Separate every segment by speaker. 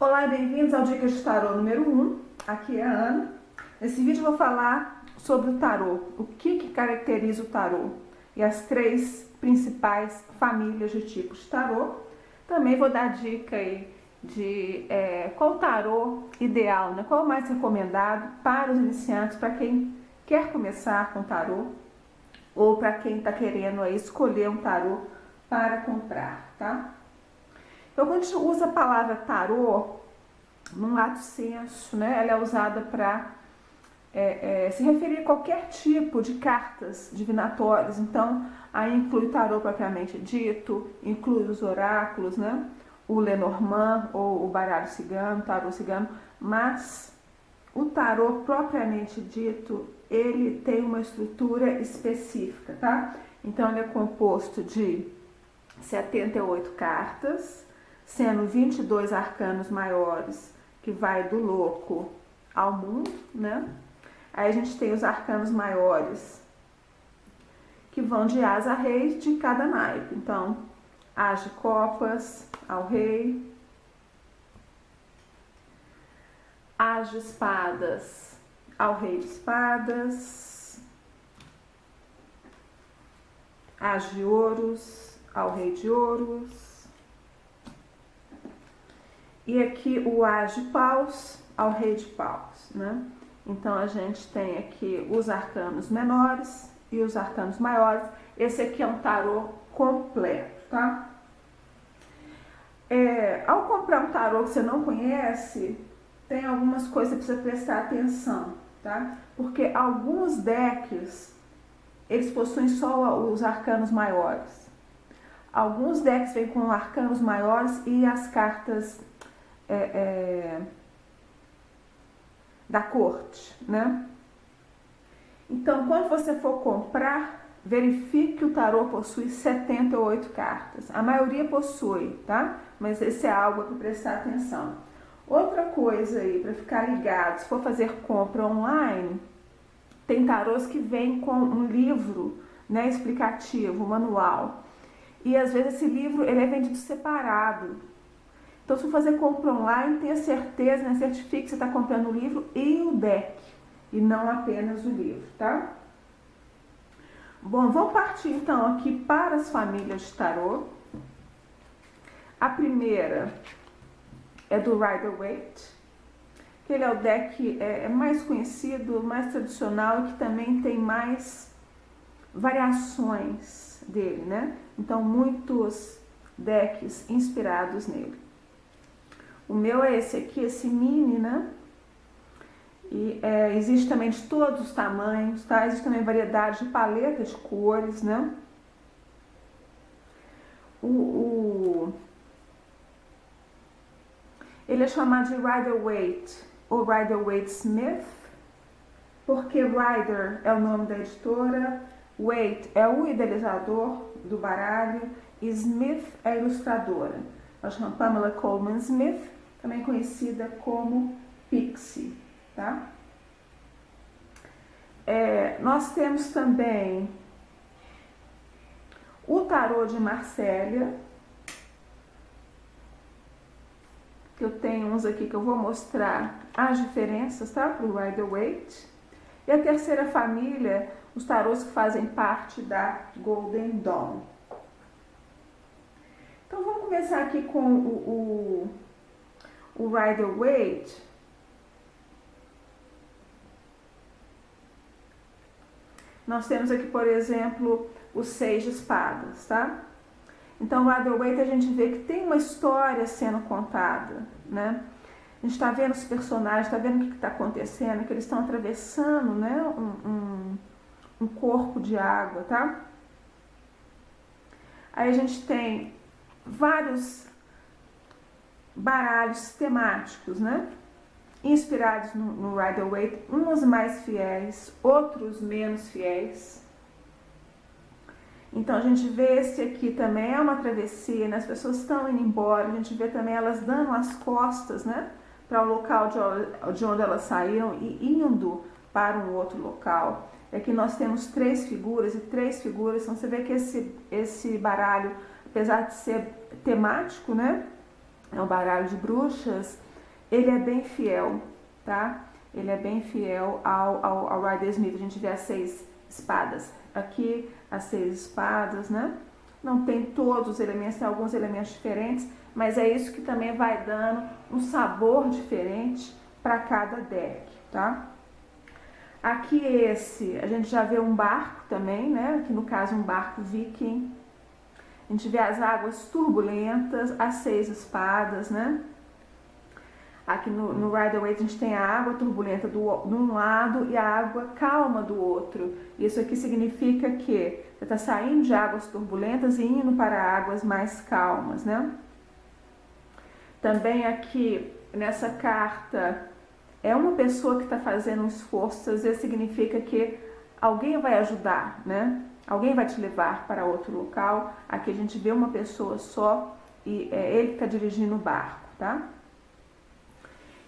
Speaker 1: Olá e bem-vindos ao Dicas de Tarô número 1, aqui é a Ana. Nesse vídeo eu vou falar sobre o tarô, o que caracteriza o tarô e as 3 principais famílias de tipos de tarô. Também vou dar dica aí de qual tarô ideal, né? Qual o mais recomendado para os iniciantes, para quem quer começar com tarô ou para quem está querendo aí escolher um tarô para comprar, tá? Então, quando a gente usa a palavra tarô, num lato senso, né, ela é usada para se referir a qualquer tipo de cartas divinatórias. Então, aí inclui o tarô propriamente dito, inclui os oráculos, né, o Lenormand ou o baralho cigano, tarô cigano, mas o tarô propriamente dito, ele tem uma estrutura específica, tá? Então, ele é composto de 78 cartas, sendo 22 arcanos maiores, que vai do louco ao mundo, né? Aí a gente tem os arcanos maiores, que vão de as a rei de cada naipe. Então, as de copas ao rei, as de espadas ao rei de espadas, as de ouros ao rei de ouros, e aqui o as de paus ao rei de paus, né? Então a gente tem aqui os arcanos menores e os arcanos maiores. Esse aqui é um tarô completo, tá? Ao comprar um tarô que você não conhece, tem algumas coisas que você precisa prestar atenção, tá? Porque alguns decks, eles possuem só os arcanos maiores. Alguns decks vêm com arcanos maiores e as cartas da corte, né? Então, quando você for comprar, verifique que o tarô possui 78 cartas. A maioria possui, tá? Mas esse é algo para prestar atenção. Outra coisa aí, para ficar ligado, se for fazer compra online, tem tarôs que vêm com um livro, né, explicativo, manual. E às vezes esse livro ele é vendido separado. Então, se for fazer compra online, tenha certeza, né, certifique que você está comprando o livro e o deck, e não apenas o livro, tá? Bom, vamos partir então aqui para as famílias de tarô. A primeira é do Rider-Waite, que ele é o deck mais conhecido, mais tradicional e que também tem mais variações dele, né? Então, muitos decks inspirados nele. O meu é esse aqui, esse mini, né? E existe também de todos os tamanhos, tá? Existe também variedade de paleta de cores, né? Ele é chamado de Rider-Waite ou Rider-Waite-Smith, porque Rider é o nome da editora, Waite é o idealizador do baralho e Smith é a ilustradora. Nós chamamos Pamela Colman Smith, também conhecida como Pixie, tá? Nós temos também o tarô de Marsella, que eu tenho uns aqui que eu vou mostrar as diferenças, tá? Para o Rider-Waite. E a terceira família, os tarôs que fazem parte da Golden Dawn. Então vamos começar aqui com o Rider-Waite. Nós temos aqui, por exemplo, o 6 de espadas, tá? Então o Rider-Waite a gente vê que tem uma história sendo contada, né? A gente está vendo os personagens, está vendo o que está acontecendo, que eles estão atravessando, né, um corpo de água, tá? Aí a gente tem vários baralhos temáticos, né? Inspirados no Rider-Waite, uns mais fiéis, outros menos fiéis. Então a gente vê esse aqui também é uma travessia, né? As pessoas estão indo embora, a gente vê também elas dando as costas, né, para o local de onde elas saíram e indo para um outro local. Aqui nós temos 3 figuras, e 3 figuras, então você vê que esse baralho, apesar de ser temático, né, é um baralho de bruxas, ele é bem fiel, tá? Ele é bem fiel ao Rider-Smith. A gente vê as 6 espadas. Aqui, as 6 espadas, né? Não tem todos os elementos, tem alguns elementos diferentes, mas é isso que também vai dando um sabor diferente para cada deck, tá? Aqui a gente já vê um barco também, né? Aqui no caso um barco viking. A gente vê as águas turbulentas, as 6 espadas, né? Aqui no Rider-Waite a gente tem a água turbulenta de um lado e a água calma do outro. Isso aqui significa que você está saindo de águas turbulentas e indo para águas mais calmas, né? Também aqui nessa carta é uma pessoa que está fazendo um esforço, às vezes significa que alguém vai ajudar, né? Alguém vai te levar para outro local. Aqui a gente vê uma pessoa só e ele que está dirigindo o barco, tá?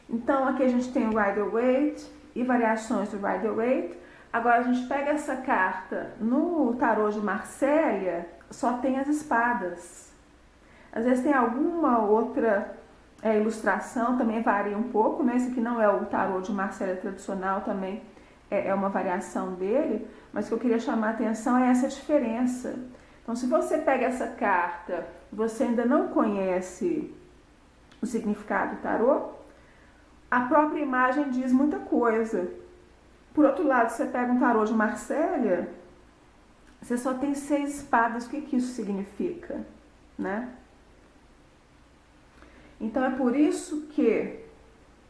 Speaker 1: Então aqui a gente tem o Rider-Waite e variações do Rider-Waite. Agora a gente pega essa carta no tarô de Marsella, só tem as espadas. Às vezes tem alguma outra ilustração, também varia um pouco, né? Esse aqui não é o tarô de Marsella tradicional, também é uma variação dele, mas o que eu queria chamar a atenção é essa diferença. Então se você pega essa carta e você ainda não conhece o significado do tarô, a própria imagem diz muita coisa. Por outro lado, você pega um tarô de Marsella, você só tem 6 espadas. O que isso significa, né? Então é por isso que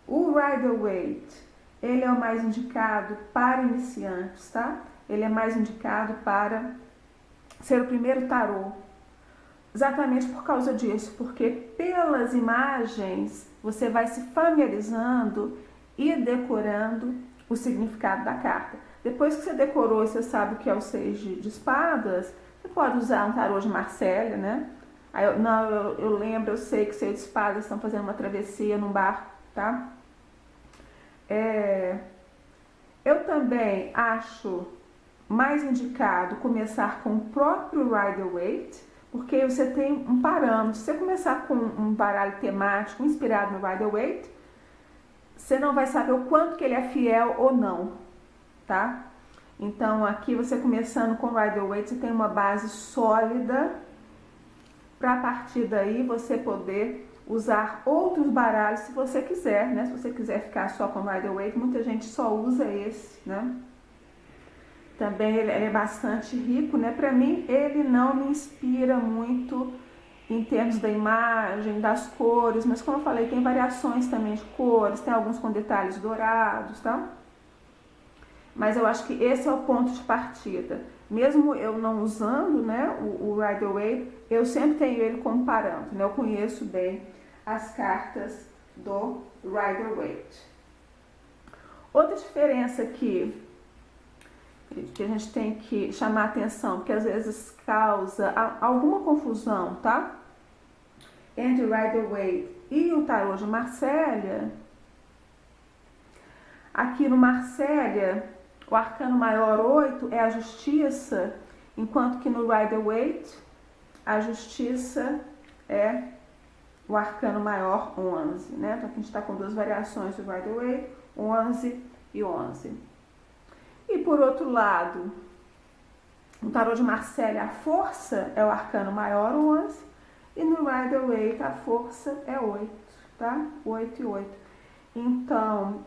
Speaker 1: o Rider-Waite, ele é o mais indicado para iniciantes, tá? Ele é mais indicado para ser o primeiro tarô. Exatamente por causa disso, porque pelas imagens você vai se familiarizando e decorando o significado da carta. Depois que você decorou e você sabe o que é o 6 de espadas, você pode usar um tarô de Marsella, né? Aí eu lembro, eu sei que os 6 de espadas estão fazendo uma travessia num barco, tá? Eu também acho mais indicado começar com o próprio Rider-Waite, porque você tem um parâmetro. Se você começar com um baralho temático inspirado no Rider-Waite, você não vai saber o quanto que ele é fiel ou não, tá? Então aqui você começando com o Rider-Waite, você tem uma base sólida para a partir daí você poder usar outros baralhos se você quiser, né? Se você quiser ficar só com o Rider-Waite, muita gente só usa esse, né? Também ele é bastante rico, né? Para mim, ele não me inspira muito em termos da imagem, das cores, mas como eu falei, tem variações também de cores, tem alguns com detalhes dourados, tá? Mas eu acho que esse é o ponto de partida. Mesmo eu não usando, né, o Rider-Waite, eu sempre tenho ele como parâmetro, né? Eu conheço bem as cartas do Rider-Waite. Outra diferença aqui que a gente tem que chamar a atenção, porque às vezes causa alguma confusão, tá? Entre o Rider-Waite e o tarô de Marsella. Aqui no Marsella, o arcano maior 8 é a justiça, enquanto que no Rider-Waite, a justiça é o arcano maior 11, né? Então aqui a gente está com 2 variações do Rider-Waite, 11 e 11. E por outro lado, no tarô de Marsella, a força é o arcano maior 11, e no Rider-Waite a força é 8, tá? 8 e 8. Então,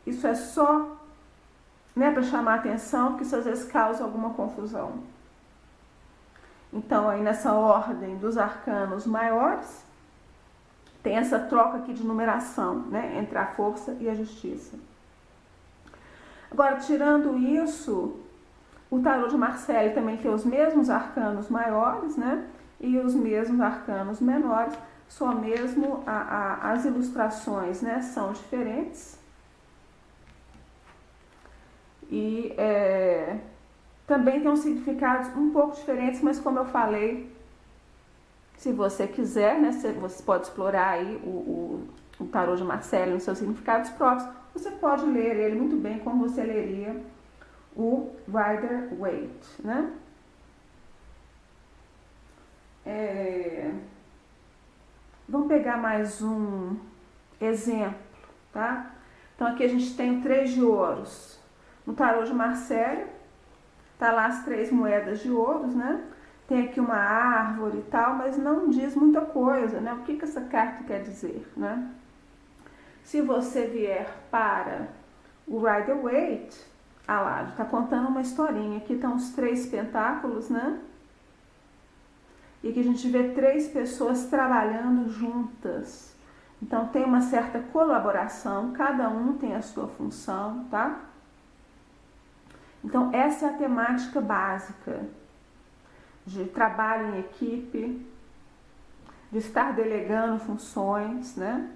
Speaker 1: isso é só, né, para chamar a atenção, porque isso às vezes causa alguma confusão. Então, aí nessa ordem dos arcanos maiores, tem essa troca aqui de numeração, né, entre a força e a justiça. Agora, tirando isso, o tarô de Marsella também tem os mesmos arcanos maiores, né, e os mesmos arcanos menores, só mesmo as ilustrações, né, são diferentes. E também tem uns significados um pouco diferentes, mas como eu falei, se você quiser, né, você pode explorar aí o tarô de Marsella nos seus significados próprios, você pode ler ele muito bem como você leria o Rider-Waite, né? pegar mais um exemplo, tá? Então aqui a gente tem o 3 de ouros. No tarô de Marcélia, tá lá as 3 moedas de ouros, né? Tem aqui uma árvore e tal, mas não diz muita coisa, né? O que essa carta quer dizer, né? Se você vier para o Rider-Waite, lá, está contando uma historinha. Aqui estão os 3 pentáculos, né? E aqui a gente vê 3 pessoas trabalhando juntas. Então tem uma certa colaboração, cada um tem a sua função, tá? Então essa é a temática básica de trabalho em equipe, de estar delegando funções, né?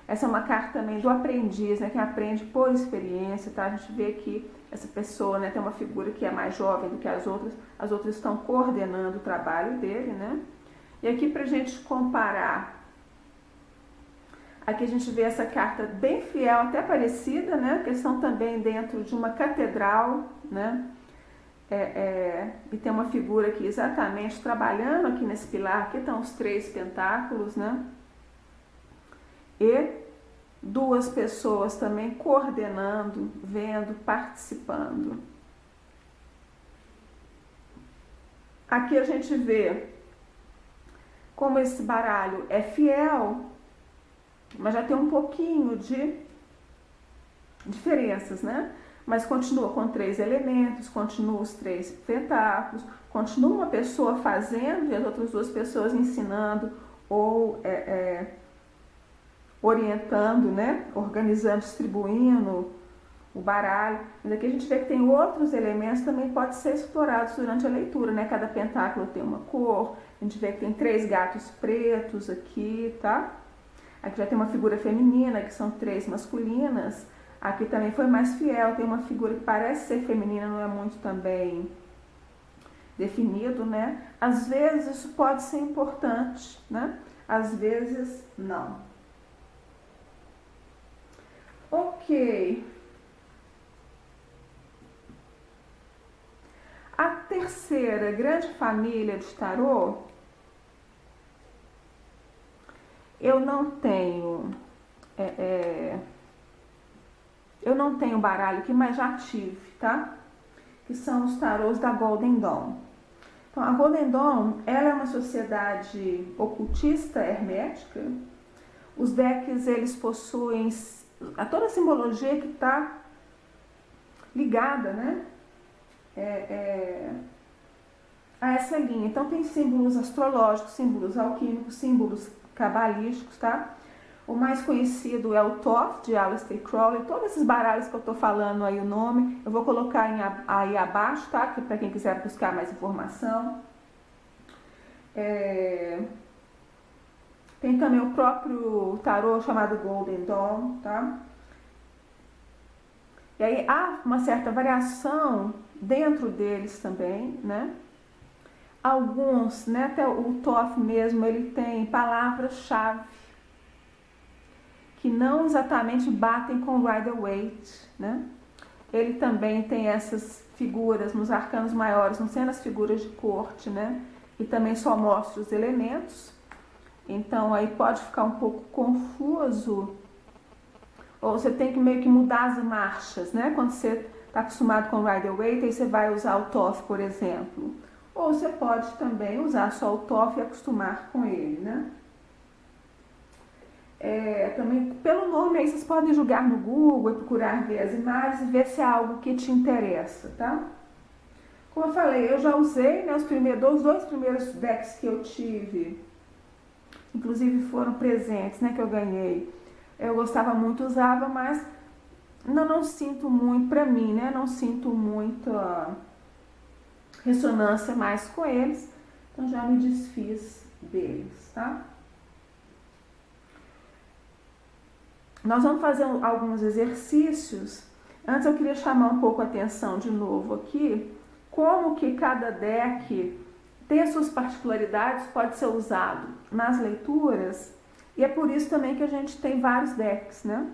Speaker 1: Essa é uma carta também do aprendiz, né? Quem aprende por experiência, tá? A gente vê que essa pessoa, né, tem uma figura que é mais jovem do que as outras estão coordenando o trabalho dele, né? E aqui pra gente comparar, aqui a gente vê essa carta bem fiel, até parecida, né? Questão também dentro de uma catedral, né? E tem uma figura aqui exatamente trabalhando aqui nesse pilar, aqui estão os 3 pentáculos, né? E 2 pessoas também coordenando, vendo, participando. Aqui a gente vê como esse baralho é fiel, mas já tem um pouquinho de diferenças, né? Mas continua com 3 elementos, continua os 3 pentáculos, continua uma pessoa fazendo e as outras 2 pessoas ensinando ou orientando, né? Organizando, distribuindo o baralho. Mas aqui a gente vê que tem outros elementos que também podem ser explorados durante a leitura, né? Cada pentáculo tem uma cor, a gente vê que tem 3 gatos pretos aqui, tá? Aqui já tem uma figura feminina, que são 3 masculinas. Aqui também foi mais fiel, tem uma figura que parece ser feminina, não é muito também definido, né? Às vezes isso pode ser importante, né? Às vezes não. Ok. A terceira grande família de tarô, eu não tenho baralho aqui, mas já tive, tá? Que são os tarôs da Golden Dawn. Então, a Golden Dawn, ela é uma sociedade ocultista hermética. Os decks, eles possuem toda a simbologia que está ligada, né? A essa linha. Então, tem símbolos astrológicos, símbolos alquímicos, símbolos cabalísticos, tá? O mais conhecido é o Thoth, de Aleister Crowley. Todos esses baralhos que eu estou falando aí o nome, eu vou colocar aí abaixo, tá? Para quem quiser buscar mais informação. Tem também o próprio tarô chamado Golden Dawn, tá? E aí há uma certa variação dentro deles também, né? Alguns, né? Até o Thoth mesmo, ele tem palavras-chave que não exatamente batem com o Rider-Waite, né? Ele também tem essas figuras nos arcanos maiores, não sendo as figuras de corte, né? E também só mostra os elementos. Então aí pode ficar um pouco confuso. Ou você tem que meio que mudar as marchas, né? Quando você está acostumado com o Rider-Waite, aí você vai usar o Thoth, por exemplo. Ou você pode também usar só o Thoth e acostumar com ele, né? Também, pelo nome aí, vocês podem jogar no Google e procurar ver as imagens e ver se é algo que te interessa, tá? Como eu falei, eu já usei, né, os dois primeiros decks que eu tive, inclusive foram presentes, né, que eu ganhei. Eu gostava muito, usava, mas não sinto muito pra mim, né? Não sinto muita ressonância mais com eles, então já me desfiz deles, tá? Nós vamos fazer alguns exercícios. Antes eu queria chamar um pouco a atenção de novo aqui, como que cada deck tem as suas particularidades, pode ser usado nas leituras, e é por isso também que a gente tem vários decks, né?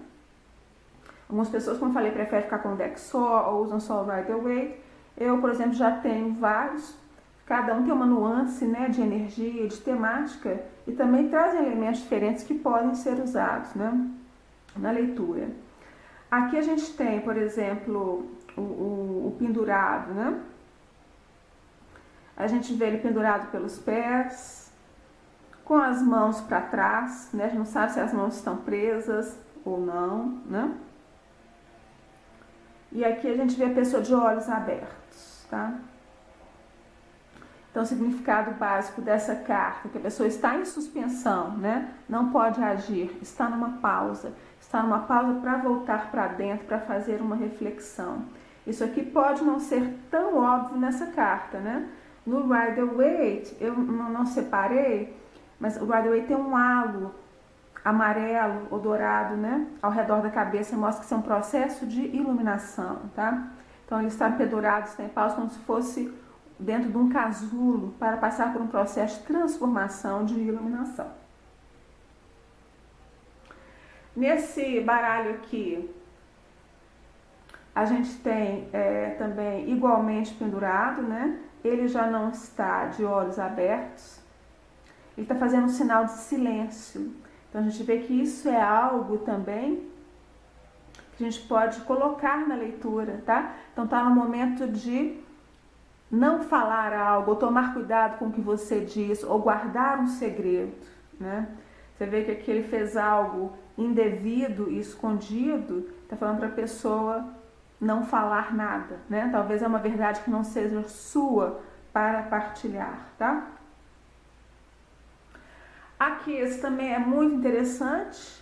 Speaker 1: Algumas pessoas, como eu falei, preferem ficar com um deck só, ou usam só o Rider-Waite. Eu, por exemplo, já tenho vários, Cada um tem uma nuance, né, de energia, de temática, e também trazem elementos diferentes que podem ser usados, né, na leitura. Aqui a gente tem, por exemplo, o pendurado, né? A gente vê ele pendurado pelos pés, com as mãos para trás, né? A gente não sabe se as mãos estão presas ou não, né? E aqui a gente vê a pessoa de olhos abertos, tá? Então, o significado básico dessa carta, que a pessoa está em suspensão, né? Não pode agir, está numa pausa para voltar para dentro, para fazer uma reflexão. Isso aqui pode não ser tão óbvio nessa carta, né? No Rider-Waite, eu não separei, mas o Rider-Waite tem um halo amarelo ou dourado, né? Ao redor da cabeça, mostra que isso é um processo de iluminação, tá? Então, ele está pendurado, está em pausa, como se fosse dentro de um casulo para passar por um processo de transformação, de iluminação. Nesse baralho aqui, a gente tem também igualmente pendurado, né? Ele já não está de olhos abertos, ele está fazendo um sinal de silêncio. Então, a gente vê que isso é algo também que a gente pode colocar na leitura, tá? Então, está no momento de não falar algo, ou tomar cuidado com o que você diz, ou guardar um segredo, né? Você vê que aqui ele fez algo indevido e escondido, está falando para a pessoa não falar nada, né? Talvez é uma verdade que não seja sua para partilhar, tá? Aqui esse também é muito interessante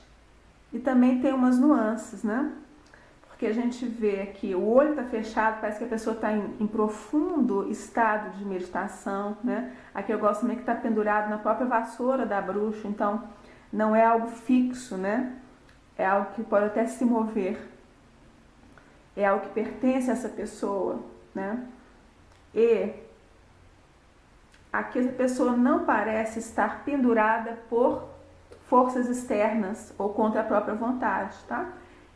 Speaker 1: e também tem umas nuances, né? Porque a gente vê aqui, o olho está fechado, parece que a pessoa está em profundo estado de meditação, né? Aqui eu gosto também que está pendurado na própria vassoura da bruxa, então não é algo fixo, né? É algo que pode até se mover, é algo que pertence a essa pessoa, né? E aqui essa pessoa não parece estar pendurada por forças externas ou contra a própria vontade, tá?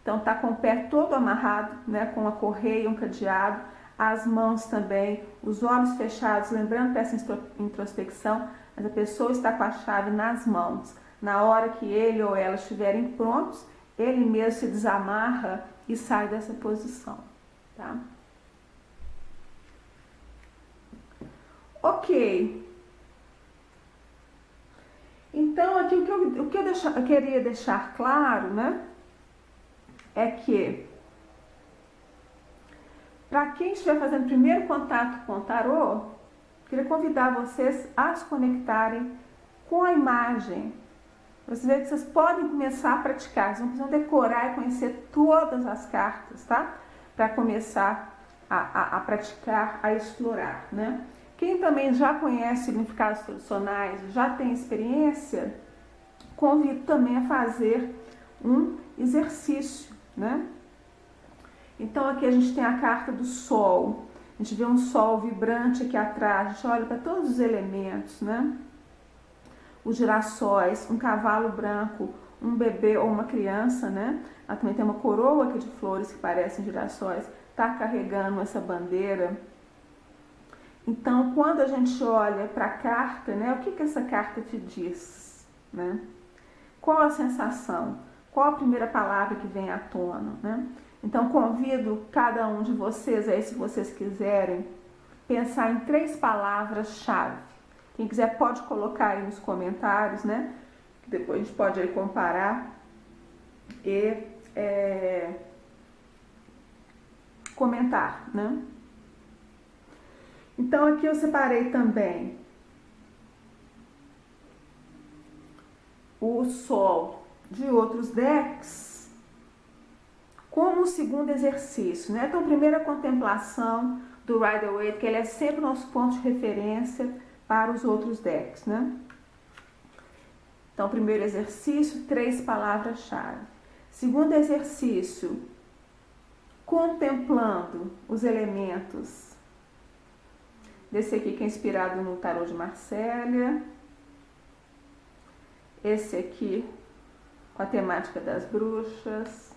Speaker 1: Então, está com o pé todo amarrado, né, com a correia, um cadeado, as mãos também, os olhos fechados, lembrando dessa introspecção, mas a pessoa está com a chave nas mãos. Na hora que ele ou ela estiverem prontos, ele mesmo se desamarra e sai dessa posição, tá? Ok. Então, aqui o que eu queria deixar claro, né? É que, para quem estiver fazendo primeiro contato com o tarô, queria convidar vocês a se conectarem com a imagem. Vocês veem que vocês podem começar a praticar, vocês não precisam decorar e conhecer todas as cartas, tá? Para começar a praticar, a explorar, né? Quem também já conhece significados tradicionais, já tem experiência, convido também a fazer um exercício, né? Então aqui a gente tem a carta do sol, a gente vê um sol vibrante aqui atrás, a gente olha para todos os elementos, né? Os girassóis, um cavalo branco, um bebê ou uma criança, né? Ela também tem uma coroa aqui de flores que parecem girassóis, está carregando essa bandeira. Então, quando a gente olha para a carta, né? O que essa carta te diz, né? Qual a sensação? Qual a primeira palavra que vem à tona, né? Então, convido cada um de vocês, aí, se vocês quiserem, pensar em 3 palavras-chave. Quem quiser pode colocar aí nos comentários, né? Depois a gente pode aí comparar e comentar, né? Então, aqui eu separei também o sol de outros decks como um segundo exercício, né? Então, primeira contemplação do Rider-Waite, que ele é sempre nosso ponto de referência para os outros decks, né? Então, primeiro exercício, 3 palavras-chave. Segundo exercício, contemplando os elementos desse aqui que é inspirado no tarô de Marsella. Esse aqui com a temática das bruxas.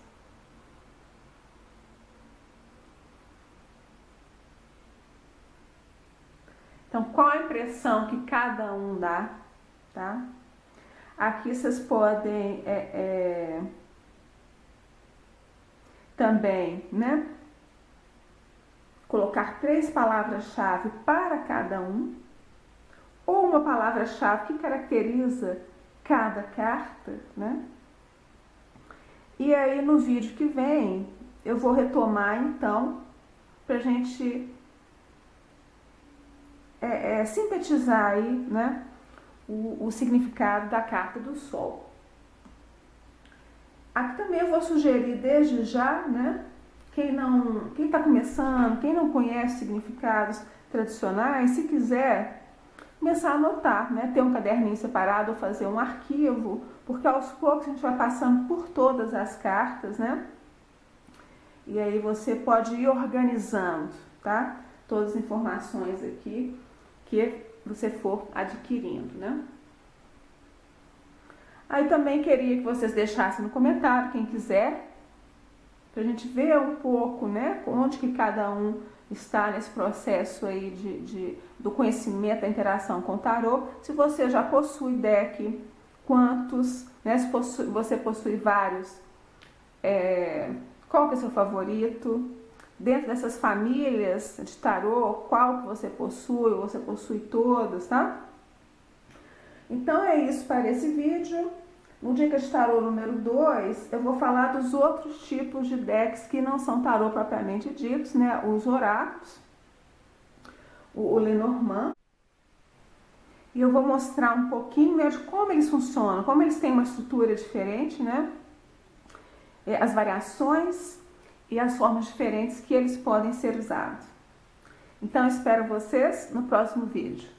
Speaker 1: Então, qual a impressão que cada um dá, tá? Aqui vocês podem também, né, colocar 3 palavras-chave para cada um, ou uma palavra-chave que caracteriza cada carta, né? E aí no vídeo que vem eu vou retomar então pra gente sintetizar aí, né, o significado da carta do Sol. Aqui também eu vou sugerir desde já, né, quem está começando, quem não conhece significados tradicionais, se quiser começar a anotar, né, ter um caderninho separado ou fazer um arquivo, porque aos poucos a gente vai passando por todas as cartas, né, e aí você pode ir organizando, tá, todas as informações aqui que você for adquirindo, né. Aí também queria que vocês deixassem no comentário, quem quiser, para a gente ver um pouco, né, onde que cada um está nesse processo aí do conhecimento, da interação com o tarô. Se você já possui deck, quantos, né, se você possui vários, qual que é o seu favorito? Dentro dessas famílias de tarô, qual que você possui todos, tá? Então é isso para esse vídeo. No Dicas de Tarô número 2, eu vou falar dos outros tipos de decks que não são tarô propriamente ditos, né? Os oráculos, o Lenormand. E eu vou mostrar um pouquinho, né, de como eles funcionam, como eles têm uma estrutura diferente, né? As variações e as formas diferentes que eles podem ser usados. Então, espero vocês no próximo vídeo.